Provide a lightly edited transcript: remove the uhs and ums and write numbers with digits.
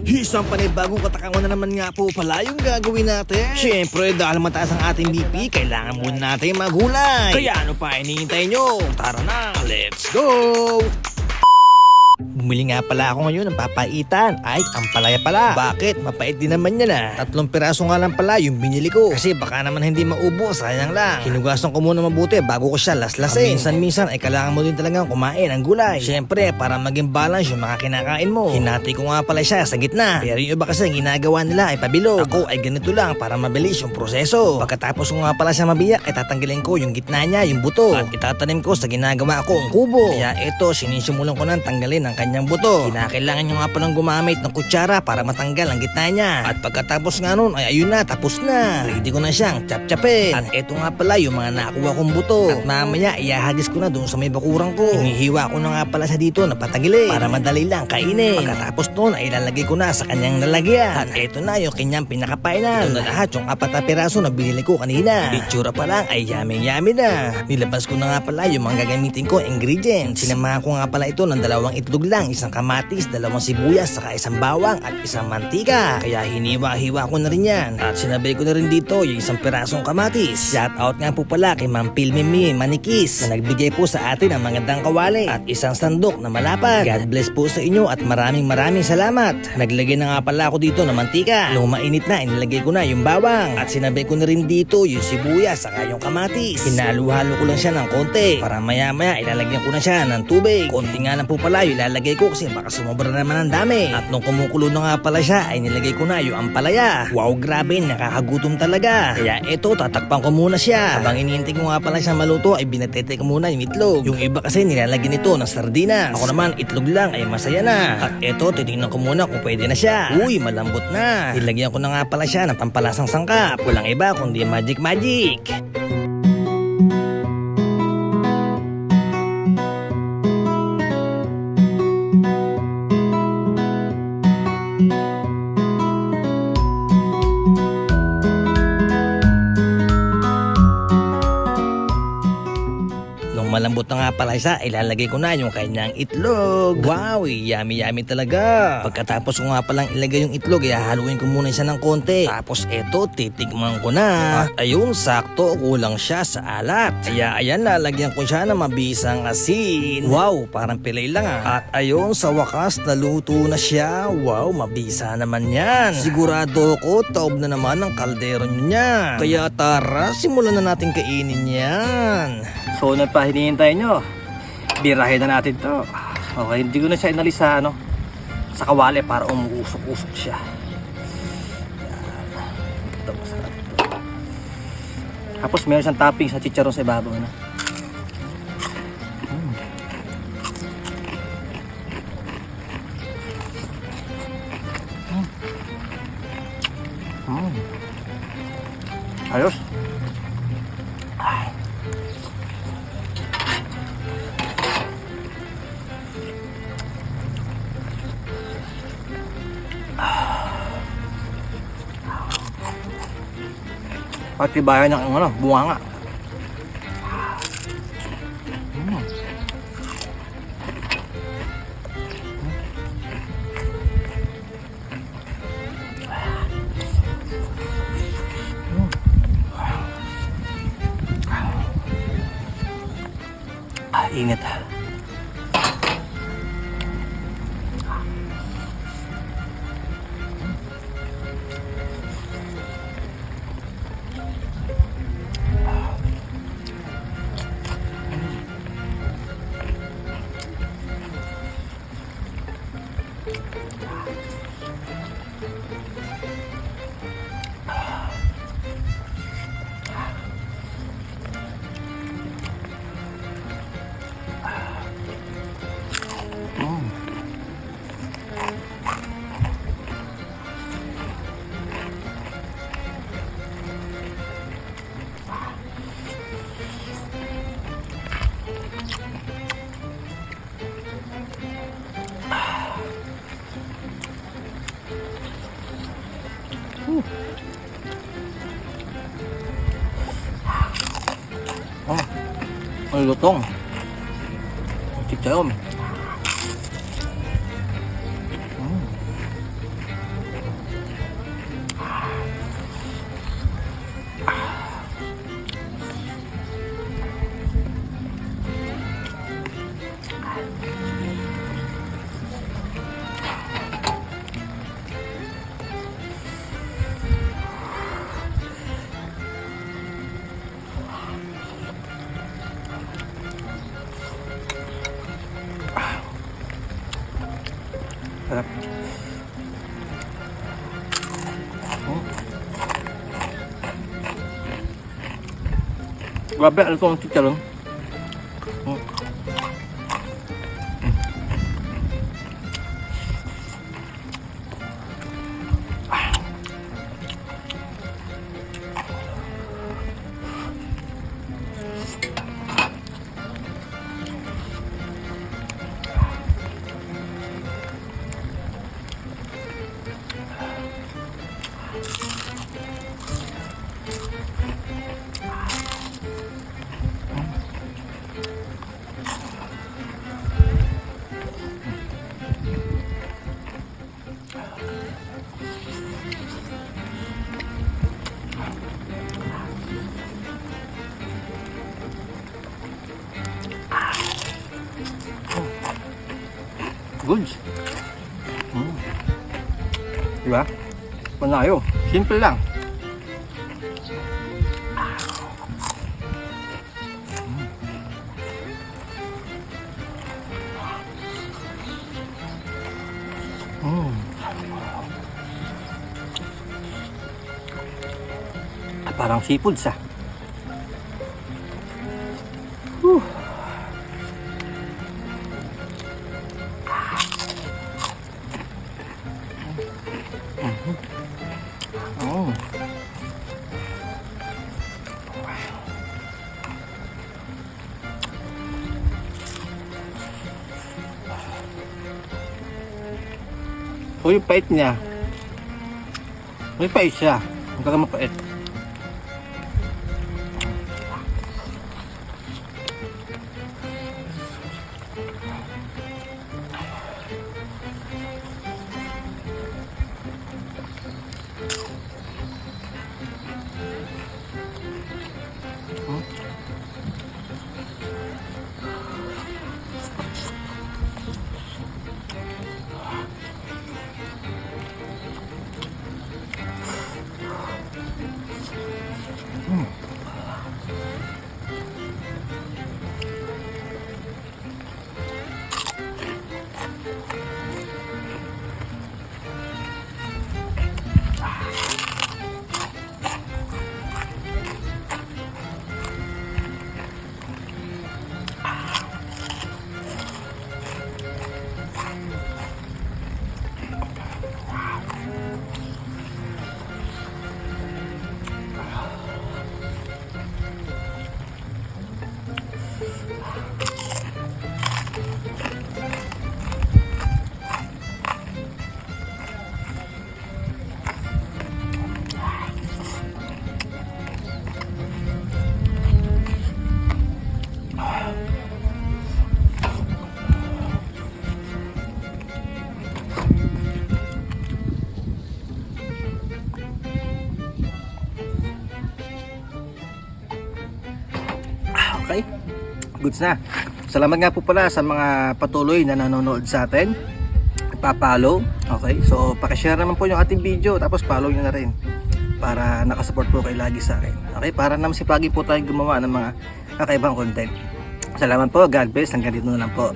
Isang panibagong katakangan na naman nga po pala yung gagawin natin. Siyempre, dahil mataas ang ating BP, kailangan muna natin maghulay. Kaya ano pa hinihintay nyo? Tara na, let's go! Bumili nga pala ako ngayon ng papaitan. Ay, ang palaya pala. Bakit? Mapait din naman yan ah. 3 piraso nga lang pala yung binili ko. Kasi baka naman hindi maubo, sayang lang. Hinugasan ko muna mabuti bago ko siya laslasin. Minsan-minsan ay kailangan mo din talagang kumain ng gulay. Siyempre, para maging balance yung mga kinakain mo. Hinati ko nga pala siya sa gitna. Pero yung iba kasi ginagawa nila ay pabilog. Ako ay ganito lang para mabilis yung proseso. Pagkatapos ko nga pala siya mabiyak, ay tatanggalin ko yung gitna niya, yung buto. At itatanim ko sa ginagawa kong kubo. Kaya ito, sinisimulan ko nang tanggalin ang kanyang buto. Kinakailangan nyo nga palang gumamit ng kutsara para matanggal ang gitna niya. At pagkatapos nga nun ay ayun na, tapos na. Ready ko na siyang chap-chapin. At eto nga pala yung mga nakuha kong buto. At mamaya ihahagis ko na doon sa may bakurang ko. Inihiwa ko na nga pala siya dito na patagilid para madali lang kainin. Pagkatapos nun ay ilalagay ko na sa kanyang lalagyan. At eto na yung kanyang pinakapainan. Ito na lahat yung 4 na piraso na binili ko kanina. Itsura pa lang ay yummy na. Nilabas ko na nga pala yung mga gagamitin ko ingredients. Sinamahan ko nga pala ito ng 2 itlog lang, 1 kamatis, 2 sibuyas, saka 1 bawang at 1 mantika. Kaya hiniwa-hiwa ko na rin yan. At sinabay ko na rin dito yung 1 pirasong kamatis. Shout out nga po pala kay Ma'am Pilmimi Manikis na nagbigay po sa atin ng magandang kawali at 1 sandok na malapad. God bless po sa inyo at maraming salamat. Naglagay na nga pala ako dito ng mantika. Nung mainit na, inilagay ko na yung bawang. At sinabay ko na rin dito yung sibuyas saka yung kamatis. Hinalo-halo ko lang siya ng konti para maya-maya ilalagyan ko na siya ng tubig. Konti nga lang po pala yung ilalagay ko kasi baka sumobra naman ang dami. At nung kumukulo na nga pala siya ay nilagay ko na yung ampalaya. Wow, grabe, nakakagutom talaga. Kaya eto, tatakpan ko muna siya. Habang iniintay ko nga pala siya maluto ay binatete ko muna yung itlog. Yung iba kasi nilalagyan ito ng sardinas. Ako naman, itlog lang ay masaya na. At eto, titingnan ko muna kung pwede na siya. Uy, malambot na. Nilagyan ko na nga pala siya ng pampalasang sangkap. Walang iba kundi magic. Malambot na nga pala siya, ilalagay ko na yung kanyang itlog. Wow, yummy talaga. Pagkatapos ko nga palang ilagay yung itlog, haluin ko muna siya ng konti. Tapos eto, titikman ko na. At ayun, sakto, kulang siya sa alat. Kaya ayan, lalagyan ko siya ng mabisang asin. Wow, parang pilay lang ah. At ayun, sa wakas, naluto na siya. Wow, mabisa naman yan. Sigurado ko, taob na naman ang kaldero niya. Kaya tara, simulan na natin kainin yan. So ano pa hinihintay nyo? Birahin na natin to. Okay, hindi ko na siya inalis sa sa kawali para umuusok-usok siya. Yan. Ito, masarap ito. Tapos meron siyang topping sa chicharon sa ibabaw na. Ayos. At tibayan ng bunganga. Init. Ang lutong. Chicharon. Grabe, ano itong chicharon? Goods. Diba? Panayo. Simple lang. Parang seafoods ah. Oh. So yung pait niya, may pait siya, ang kaya mapait. Okay, goods na. Salamat nga po pala sa mga patuloy na nanonood sa atin, pa-follow. Okay, so pakishare naman po yung ating video, tapos follow nyo na rin para nakasupport po kayo lagi sa akin. Okay, para naman sipagin po tayo gumawa ng mga kakaibang content. Salamat po, God bless, hanggang dito na lang po.